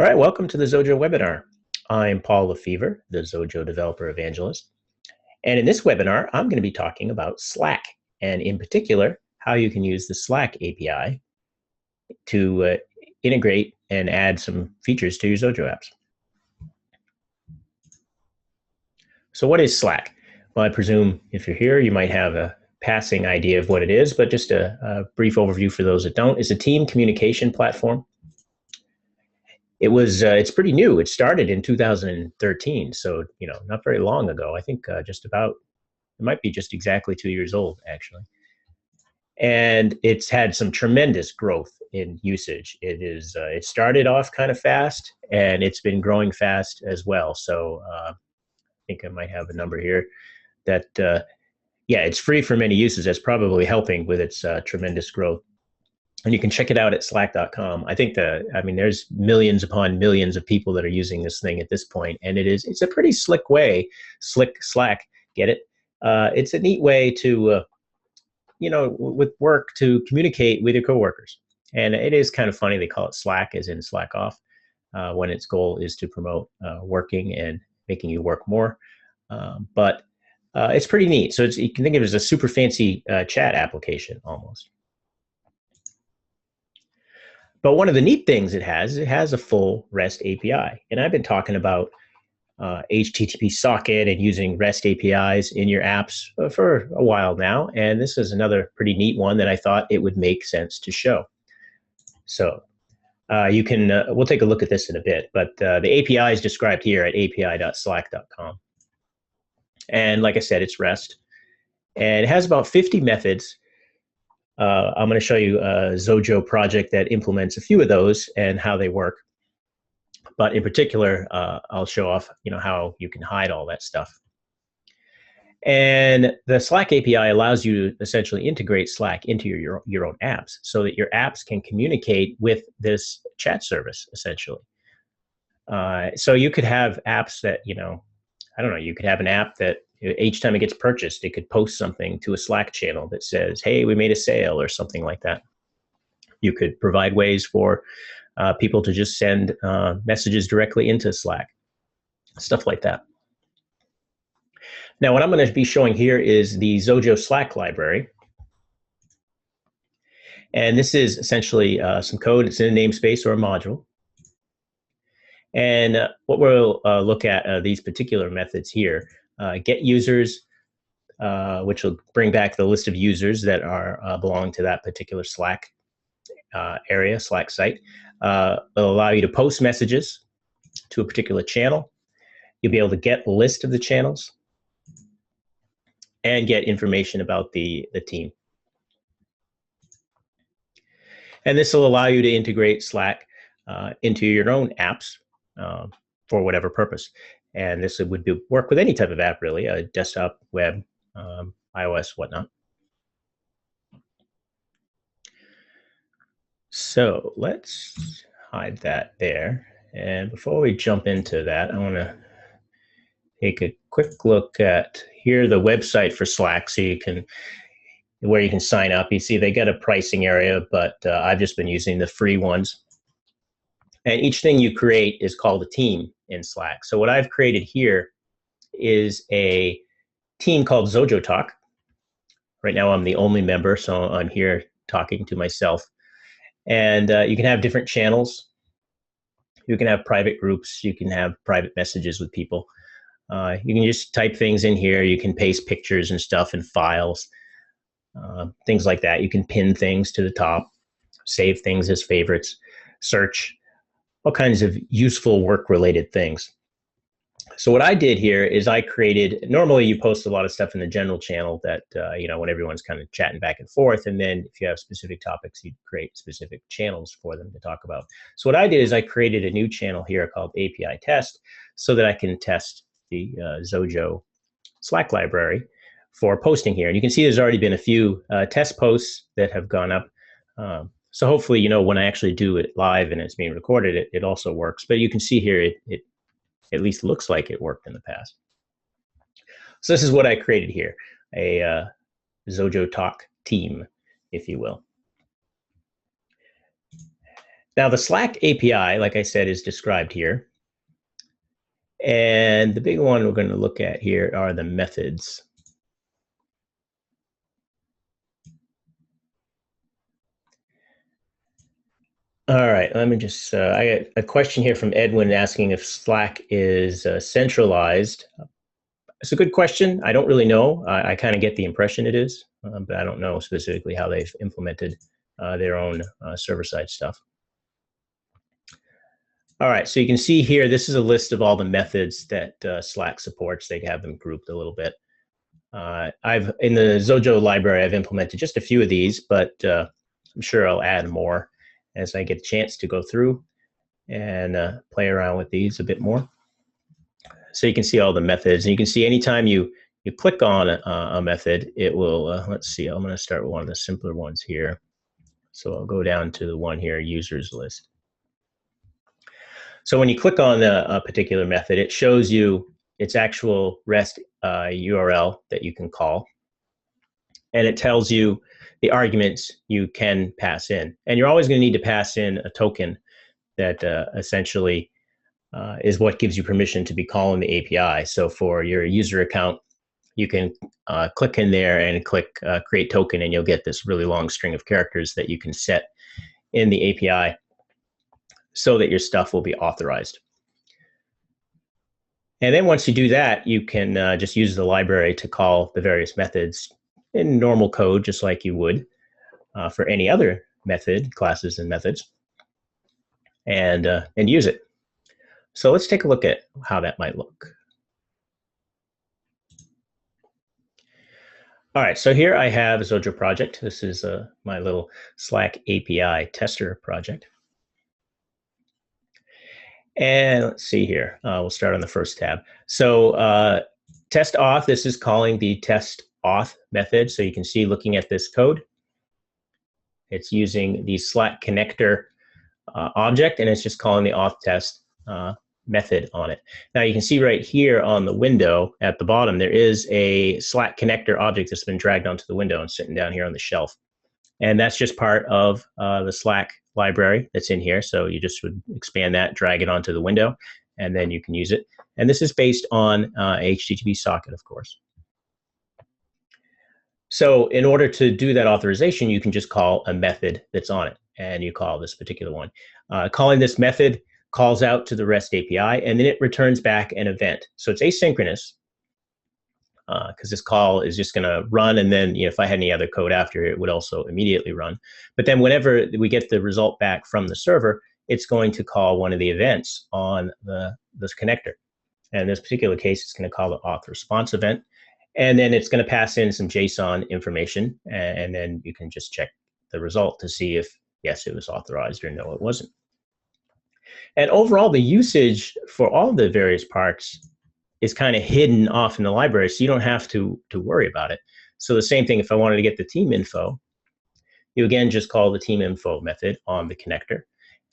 All right, welcome to the Xojo webinar. I'm Paul Lefevre, the Xojo Developer Evangelist. And in this webinar, I'm going to be talking about Slack, and in particular, how you can use the Slack API to integrate and add some features to your Xojo apps. So what is Slack? Well, I presume if you're here, you might have a passing idea of what it is, but just a brief overview for those that don't. It's a team communication platform. It's pretty new. It started in 2013, so not very long ago. I think it might be just exactly 2 years old, actually. And it's had some tremendous growth in usage. It started off kind of fast, and it's been growing fast as well. So I think I might have a number here that, yeah, it's free for many uses. That's probably helping with its tremendous growth. And you can check it out at slack.com. I think there's millions upon millions of people that are using this thing at this point, and it's a pretty slick Slack, get it? It's a neat way to, with work to communicate with your coworkers. And it is kind of funny, they call it Slack as in slack off, when its goal is to promote working and making you work more. But it's pretty neat. So you can think of it as a super fancy chat application almost. But one of the neat things it has a full REST API. And I've been talking about HTTP socket and using REST APIs in your apps for a while now. And this is another pretty neat one that I thought it would make sense to show. So we'll take a look at this in a bit, but the API is described here at api.slack.com. And like I said, it's REST. And it has about 50 methods. I'm going to show you a Xojo project that implements a few of those and how they work. But in particular, I'll show off, how you can hide all that stuff. And the Slack API allows you to essentially integrate Slack into your own apps so that your apps can communicate with this chat service, essentially. So you could have apps that, I don't know, you could have an app that each time it gets purchased, it could post something to a Slack channel that says, hey, we made a sale or something like that. You could provide ways for people to just send messages directly into Slack, stuff like that. Now, what I'm going to be showing here is the Xojo Slack library. And this is essentially some code. It's in a namespace or a module. And what we'll look at these particular methods here. Get users, which will bring back the list of users that belong to that particular Slack area, Slack site. It'll allow you to post messages to a particular channel. You'll be able to get a list of the channels and get information about the team. And this will allow you to integrate Slack into your own apps for whatever purpose. And this would work with any type of app, really, a desktop, web, iOS, whatnot. So let's hide that there. And before we jump into that, I want to take a quick look at here, the website for Slack, so where you can sign up. You see they got a pricing area, but I've just been using the free ones. And each thing you create is called a team in Slack. So what I've created here is a team called Xojo Talk. Right now I'm the only member, so I'm here talking to myself. And you can have different channels. You can have private groups. You can have private messages with people. You can just type things in here. You can paste pictures and stuff and files, things like that. You can pin things to the top, save things as favorites, search, all kinds of useful work-related things. So what I did here is normally you post a lot of stuff in the general channel that, when everyone's kind of chatting back and forth, and then if you have specific topics, you create specific channels for them to talk about. So what I did is I created a new channel here called API Test so that I can test the Xojo Slack library for posting here. And you can see there's already been a few test posts that have gone up. So hopefully, when I actually do it live and it's being recorded, it also works. But you can see here, it at least looks like it worked in the past. So this is what I created here, a Xojo Talk team, if you will. Now the Slack API, like I said, is described here. And the big one we're going to look at here are the methods. All right, let me just, I got a question here from Edwin asking if Slack is centralized. It's a good question. I don't really know. I kind of get the impression it is, but I don't know specifically how they've implemented their own server-side stuff. All right, so you can see here, this is a list of all the methods that Slack supports. They have them grouped a little bit. In the Xojo library, I've implemented just a few of these, but I'm sure I'll add more as I get a chance to go through and play around with these a bit more. So you can see all the methods, and you can see anytime you click on a method, it will, let's see, I'm going to start with one of the simpler ones here. So I'll go down to the one here, users list. So when you click on a particular method, it shows you its actual REST URL that you can call. And it tells you the arguments you can pass in. And you're always going to need to pass in a token that essentially is what gives you permission to be calling the API. So for your user account, you can click in there and click create token, and you'll get this really long string of characters that you can set in the API so that your stuff will be authorized. And then once you do that, you can just use the library to call the various methods in normal code, just like you would for any other method, classes and methods, and use it. So let's take a look at how that might look. All right, so here I have a Xojo project. This is my little Slack API tester project. And let's see here. We'll start on the first tab. So test auth, this is calling the test auth method. So you can see looking at this code, it's using the Slack connector object, and it's just calling the auth test method on it. Now you can see right here on the window at the bottom, there is a Slack connector object that's been dragged onto the window and sitting down here on the shelf. And that's just part of the Slack library that's in here. So you just would expand that, drag it onto the window, and then you can use it. And this is based on HTTP socket, of course. So in order to do that authorization, you can just call a method that's on it, and you call this particular one. Calling this method calls out to the REST API, and then it returns back an event. So it's asynchronous, because this call is just going to run, and then if I had any other code after it would also immediately run. But then whenever we get the result back from the server, it's going to call one of the events on this connector. And in this particular case, it's going to call the auth response event, and then it's going to pass in some JSON information, and then you can just check the result to see if yes, it was authorized or no, it wasn't. And overall, the usage for all the various parts is kind of hidden off in the library, so you don't have to worry about it. So the same thing, if I wanted to get the team info, you again just call the team info method on the connector,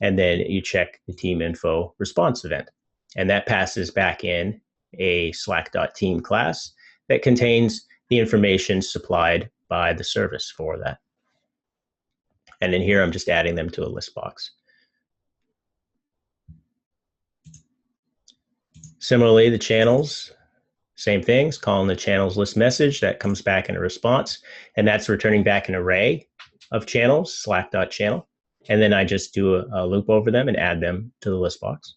and then you check the team info response event. And that passes back in a slack.team class that contains the information supplied by the service for that. And then here I'm just adding them to a list box. Similarly, the channels, same things, calling the channels list message, that comes back in a response, and that's returning back an array of channels, slack.channel, and then I just do a loop over them and add them to the list box.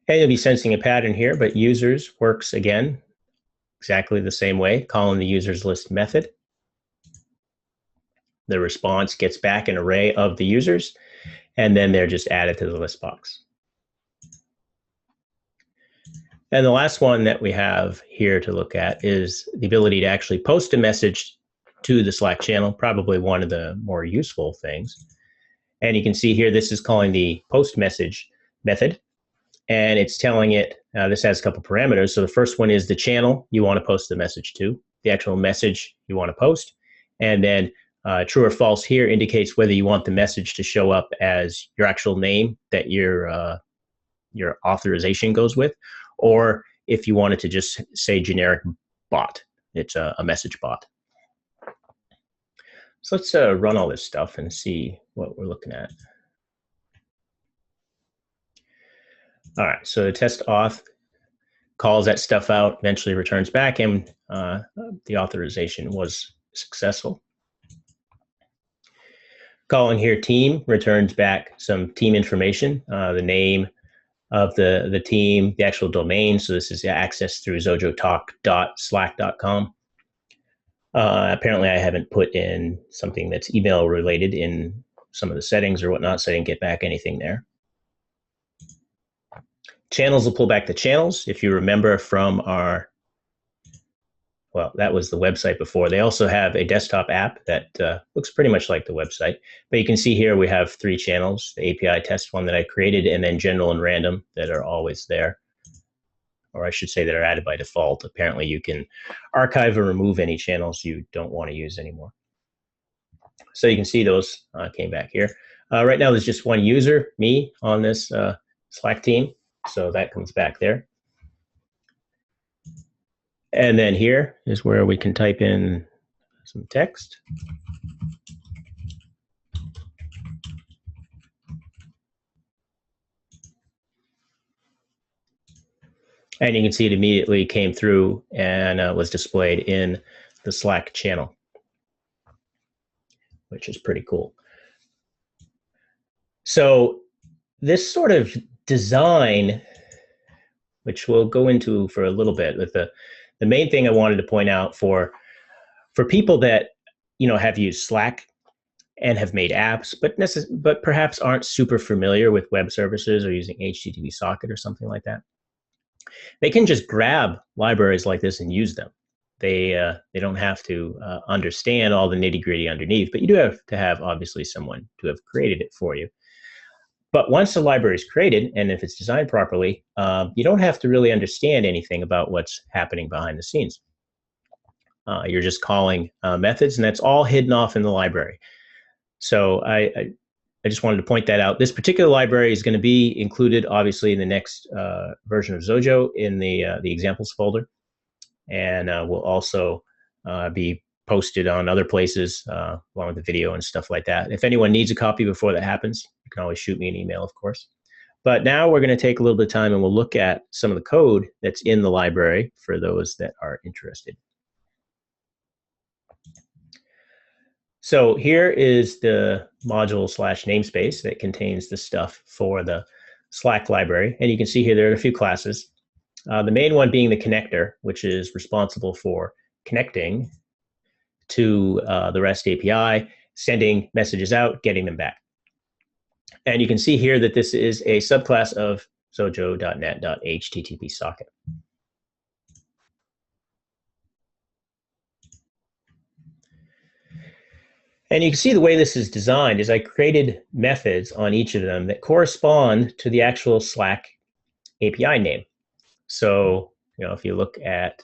And you'll be sensing a pattern here, but users works again exactly the same way, calling the users list method. The response gets back an array of the users, and then they're just added to the list box. And the last one that we have here to look at is the ability to actually post a message to the Slack channel, probably one of the more useful things. And you can see here, this is calling the post message method, and it's telling it, this has a couple parameters. So the first one is the channel you want to post the message to, the actual message you want to post, and then true or false here indicates whether you want the message to show up as your actual name that your authorization goes with, or if you wanted to just say generic bot, it's a message bot. So let's run all this stuff and see what we're looking at. All right, so the test auth calls that stuff out, eventually returns back, and the authorization was successful. Calling here team returns back some team information, the name of the team, the actual domain. So this is access through xojotalk.slack.com. Apparently, I haven't put in something that's email related in some of the settings or whatnot, so I didn't get back anything there. Channels will pull back the channels. If you remember from our, well, that was the website before. They also have a desktop app that looks pretty much like the website. But you can see here we have 3 channels, the API test one that I created, and then general and random that are always there. Or I should say that are added by default. Apparently you can archive or remove any channels you don't want to use anymore. So you can see those came back here. Right now there's just one user, me, on this Slack team. So that comes back there. And then here is where we can type in some text. And you can see it immediately came through and was displayed in the Slack channel, which is pretty cool. So this sort of design, which we'll go into for a little bit, with the main thing I wanted to point out for people that have used Slack and have made apps, but perhaps aren't super familiar with web services or using HTTP socket or something like that. They can just grab libraries like this and use them. They don't have to understand all the nitty-gritty underneath, but you do have to have, obviously, someone to have created it for you. But once the library is created, and if it's designed properly, you don't have to really understand anything about what's happening behind the scenes. You're just calling methods, and that's all hidden off in the library. So I just wanted to point that out. This particular library is going to be included, obviously, in the next version of Xojo in the examples folder, and will also be posted on other places along with the video and stuff like that. If anyone needs a copy before that happens, you can always shoot me an email, of course. But now we're going to take a little bit of time and we'll look at some of the code that's in the library for those that are interested. So here is the module / namespace that contains the stuff for the Slack library. And you can see here there are a few classes. The main one being the connector, which is responsible for connecting to the REST API, sending messages out, getting them back. And you can see here that this is a subclass of xojo.net.http socket. And you can see the way this is designed is I created methods on each of them that correspond to the actual Slack API name. So, if you look at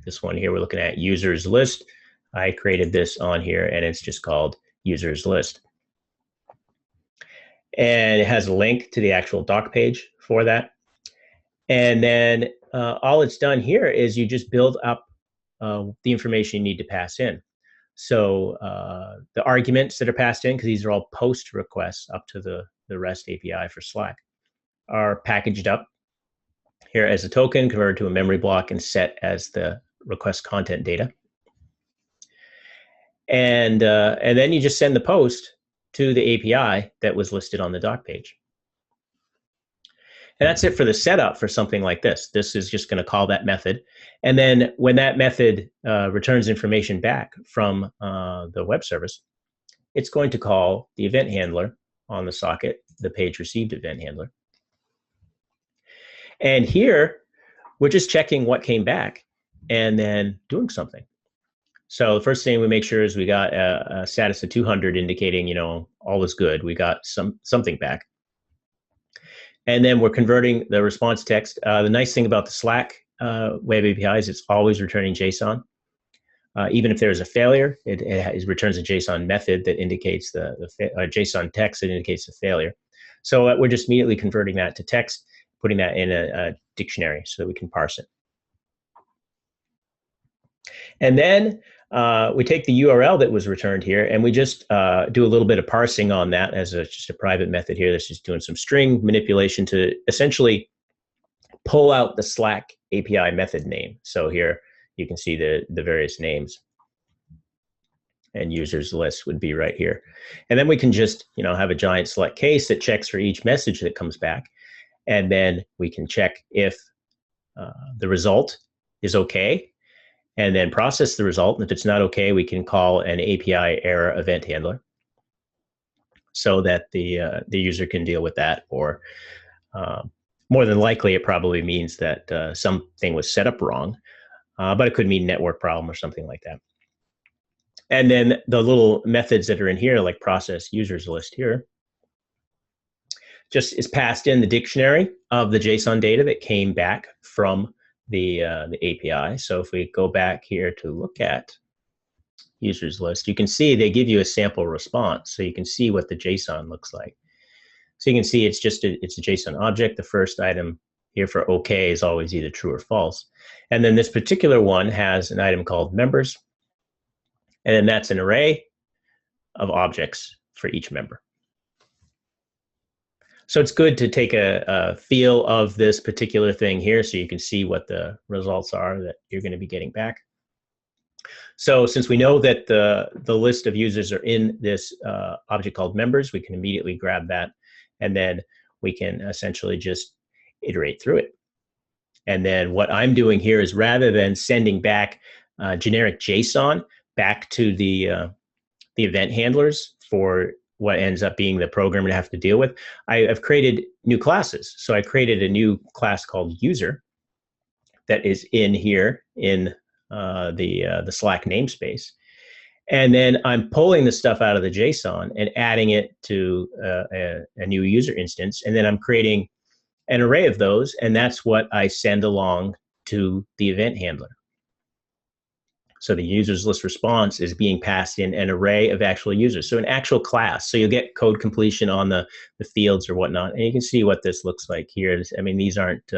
this one here, we're looking at users list. I created this on here and it's just called users list. And it has a link to the actual doc page for that. And then all it's done here is you just build up the information you need to pass in. So the arguments that are passed in, because these are all post requests up to the REST API for Slack, are packaged up here as a token, converted to a memory block, and set as the request content data. And then you just send the post to the API that was listed on the doc page. And that's it for the setup for something like this. This is just going to call that method. And then when that method returns information back from the web service, it's going to call the event handler on the socket, the page received event handler. And here, we're just checking what came back and then doing something. So the first thing we make sure is we got a status of 200 indicating, all is good. We got something back. And then we're converting the response text. The nice thing about the Slack web API is it's always returning JSON. Even if there's a failure, it returns a JSON method that indicates the JSON text that indicates the failure. So we're just immediately converting that to text, putting that in a dictionary so that we can parse it. And then we take the URL that was returned here, and we just do a little bit of parsing on that as just a private method here that's just doing some string manipulation to essentially pull out the Slack API method name. So here you can see the various names, and users list would be right here. And then we can just have a giant select case that checks for each message that comes back. And then we can check if the result is okay, and then process the result. And if it's not okay, we can call an API error event handler so that the user can deal with that. Or more than likely, it probably means that something was set up wrong, but it could mean network problem or something like that. And then the little methods that are in here, like process users list here, just is passed in the dictionary of the JSON data that came back from the API. So if we go back here to look at users list, you can see they give you a sample response, so you can see what the JSON looks like. So you can see it's a JSON object. The first item here for OK is always either true or false. And then this particular one has an item called members, and then that's an array of objects for each member. So it's good to take a feel of this particular thing here so you can see what the results are that you're going to be getting back. So since we know that the list of users are in this object called members, we can immediately grab that, and then we can essentially just iterate through it. And then what I'm doing here is, rather than sending back generic JSON back to the event handlers for what ends up being the program to have to deal with, I've created new classes. So I created a new class called user that is in here in the Slack namespace. And then I'm pulling the stuff out of the JSON and adding it to a new user instance. And then I'm creating an array of those, and that's what I send along to the event handler. So the users list response is being passed in an array of actual users, so an actual class. So you'll get code completion on the fields or whatnot, and you can see what this looks like here. I mean, these aren't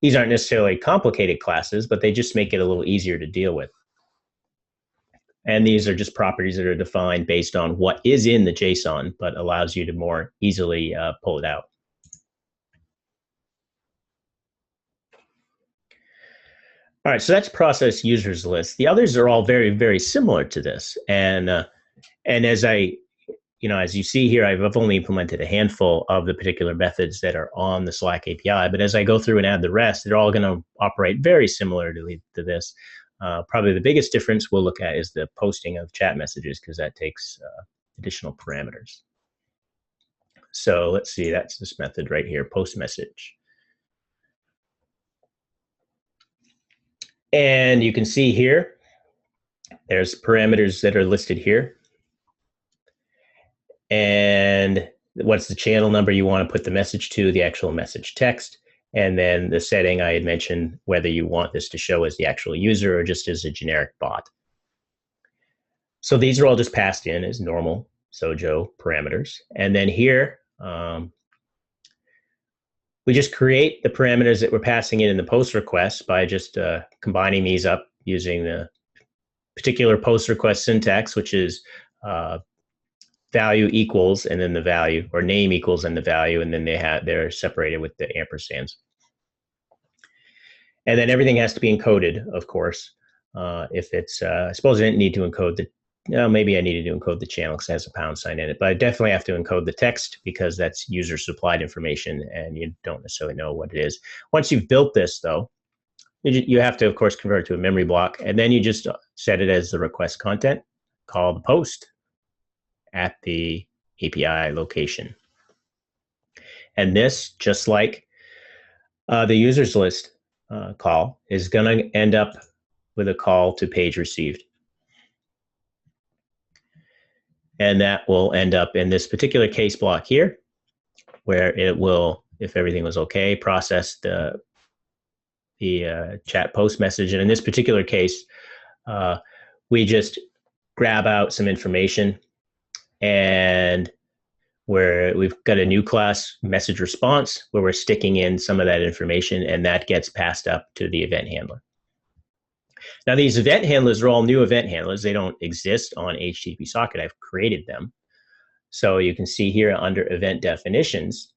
necessarily complicated classes, but they just make it a little easier to deal with. And these are just properties that are defined based on what is in the JSON, but allows you to more easily pull it out. All right, so that's process users list. The others are all very, very similar to this. And as as you see here, I've only implemented a handful of the particular methods that are on the Slack API. But as I go through and add the rest, they're all going to operate very similarly to this. Probably the biggest difference we'll look at is the posting of chat messages, because that takes additional parameters. So let's see, that's this method right here, post message. And you can see here, there's parameters that are listed here. And what's the channel number you want to put the message to, the actual message text, and then the setting I had mentioned, whether you want this to show as the actual user or just as a generic bot. So these are all just passed in as normal Xojo parameters. And then here, we just create the parameters that we're passing in the post request by just combining these up using the particular post request syntax, which is value equals and then the value, or name equals and the value, and then they're separated with the ampersands. And then everything has to be encoded, of course. If it's, I suppose I didn't need to encode maybe I needed to encode the channel because it has a pound sign in it, but I definitely have to encode the text because that's user supplied information and you don't necessarily know what it is. Once you've built this though, you have to, of course, convert it to a memory block, and then you just set it as the request content, call the post at the API location. And this, just like the users list call, is going to end up with a call to page received. And that will end up in this particular case block here, where it will, if everything was okay, process the chat post message. And in this particular case, we just grab out some information, and where we've got a new class message response where we're sticking in some of that information, and that gets passed up to the event handler. Now, these event handlers are all new event handlers. They don't exist on HTTP socket. I've created them. So you can see here under event definitions,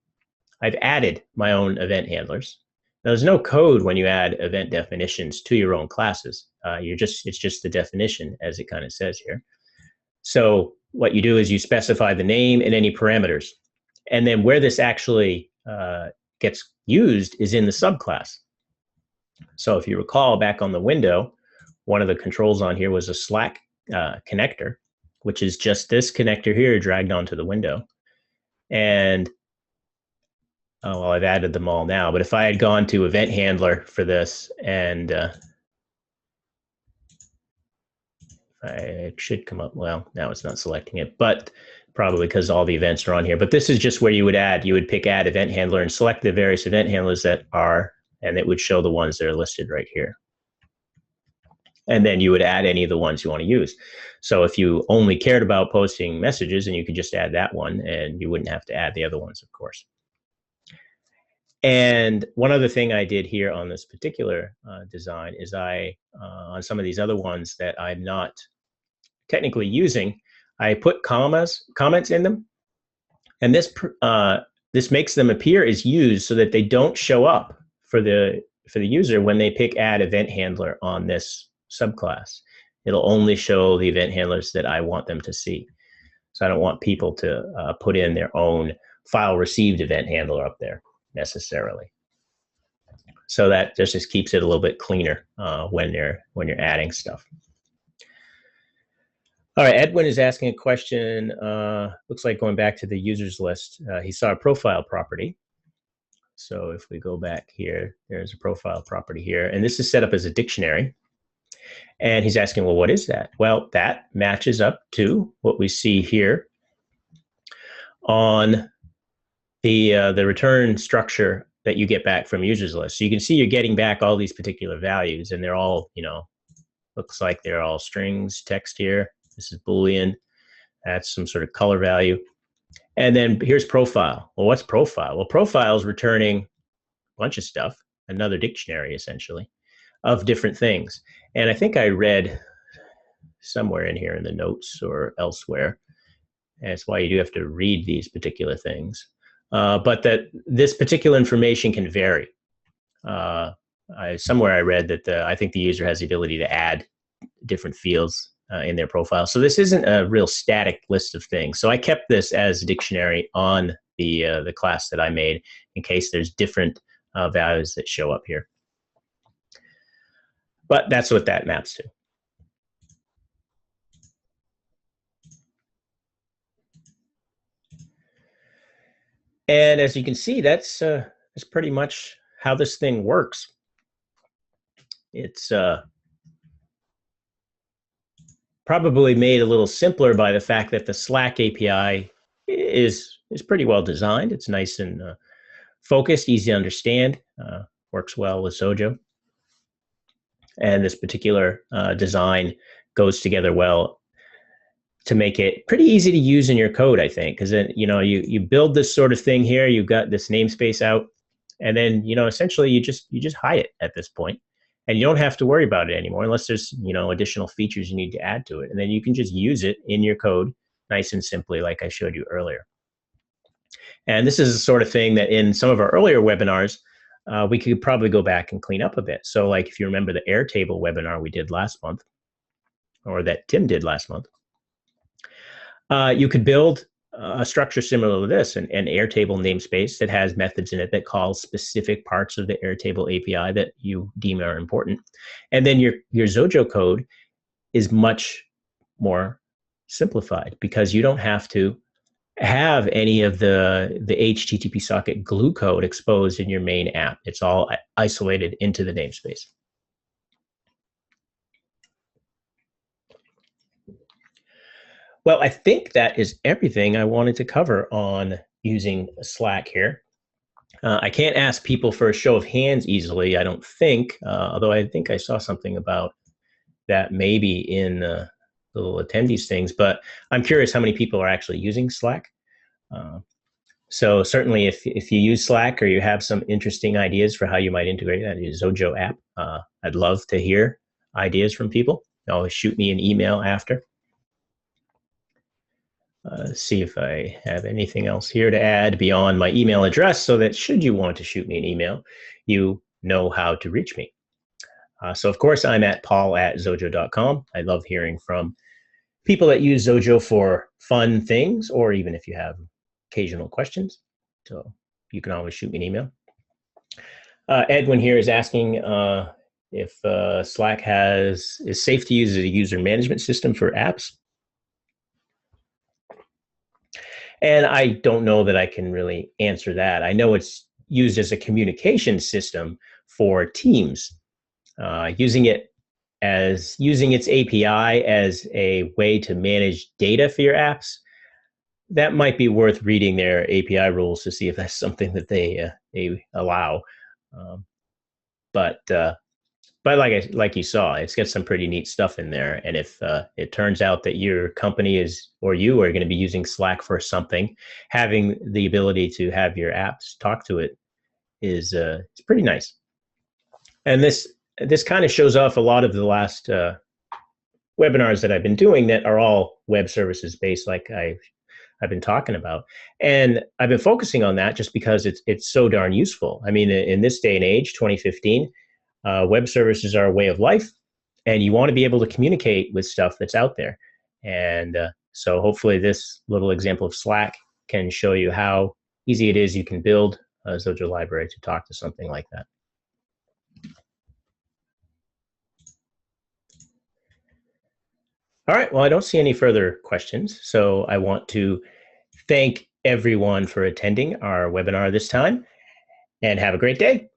I've added my own event handlers. Now, there's no code when you add event definitions to your own classes. It's just the definition, as it kind of says here. So what you do is you specify the name and any parameters. And then where this actually gets used is in the subclass. So if you recall back on the window, one of the controls on here was a Slack connector, which is just this connector here dragged onto the window. And well, I've added them all now, but if I had gone to event handler for this, and it should come up, well, now it's not selecting it, but probably because all the events are on here. But this is just where you would pick add event handler and select the various event handlers that are, and it would show the ones that are listed right here. And then you would add any of the ones you want to use. So if you only cared about posting messages, then you could just add that one, and you wouldn't have to add the other ones, of course. And one other thing I did here on this particular design is on some of these other ones that I'm not technically using, I put comments in them, and this makes them appear as used so that they don't show up for the user when they pick add event handler on this subclass. It'll only show the event handlers that I want them to see. So I don't want people to put in their own file received event handler up there necessarily. So that just keeps it a little bit cleaner when you're adding stuff. All right, Edwin is asking a question. Looks like going back to the users list, he saw a profile property. So if we go back here, there's a profile property here, and this is set up as a dictionary. And he's asking, well, what is that? Well, that matches up to what we see here on the return structure that you get back from users list. So you can see you're getting back all these particular values, and they're all, looks like they're all strings, text here. This is Boolean. That's some sort of color value. And then here's profile. Well, what's profile? Well, profile is returning a bunch of stuff, another dictionary essentially, of different things. And I think I read somewhere in here in the notes or elsewhere, and it's why you do have to read these particular things, but that this particular information can vary. Somewhere I read that I think the user has the ability to add different fields in their profile. So this isn't a real static list of things. So I kept this as a dictionary on the class that I made in case there's different values that show up here. But that's what that maps to. And as you can see, that's pretty much how this thing works. It's probably made a little simpler by the fact that the Slack API is pretty well designed. It's nice and focused, easy to understand, works well with Xojo. And this particular design goes together well to make it pretty easy to use in your code, I think, because then, you build this sort of thing here, you've got this namespace out, and then, essentially you just hide it at this point. And you don't have to worry about it anymore unless there's, additional features you need to add to it. And then you can just use it in your code nice and simply like I showed you earlier. And this is the sort of thing that in some of our earlier webinars, we could probably go back and clean up a bit. So like if you remember the Airtable webinar we did last month, or that Tim did last month, you could build a structure similar to this, an Airtable namespace that has methods in it that calls specific parts of the Airtable API that you deem are important. And then your Xojo code is much more simplified because you don't have to have any of the HTTP socket glue code exposed in your main app. It's all isolated into the namespace. Well, I think that is everything I wanted to cover on using Slack here. I can't ask people for a show of hands easily, I don't think, although I think I saw something about that maybe in the little attendees things, but I'm curious how many people are actually using Slack. So certainly if you use Slack or you have some interesting ideas for how you might integrate that in Xojo app, I'd love to hear ideas from people, always shoot me an email after. See if I have anything else here to add beyond my email address, so that should you want to shoot me an email, you know how to reach me. So of course, I'm at paul@xojo.com. I love hearing from people that use Xojo for fun things, or even if you have occasional questions. So you can always shoot me an email. Edwin here is asking if Slack is safe to use as a user management system for apps. And I don't know that I can really answer that. I know it's used as a communication system for teams, using its API as a way to manage data for your apps. That might be worth reading their API rules to see if that's something that they allow. But like you saw, it's got some pretty neat stuff in there. And if it turns out that your company or you are going to be using Slack for something, having the ability to have your apps talk to it is it's pretty nice. And this kind of shows off a lot of the last webinars that I've been doing that are all web services based, like I've been talking about. And I've been focusing on that just because it's so darn useful. I mean, in this day and age, 2015, web services are a way of life, and you want to be able to communicate with stuff that's out there. And so hopefully this little example of Slack can show you how easy it is. You can build a Xojo library to talk to something like that. All right, well, I don't see any further questions, so I want to thank everyone for attending our webinar this time, and have a great day.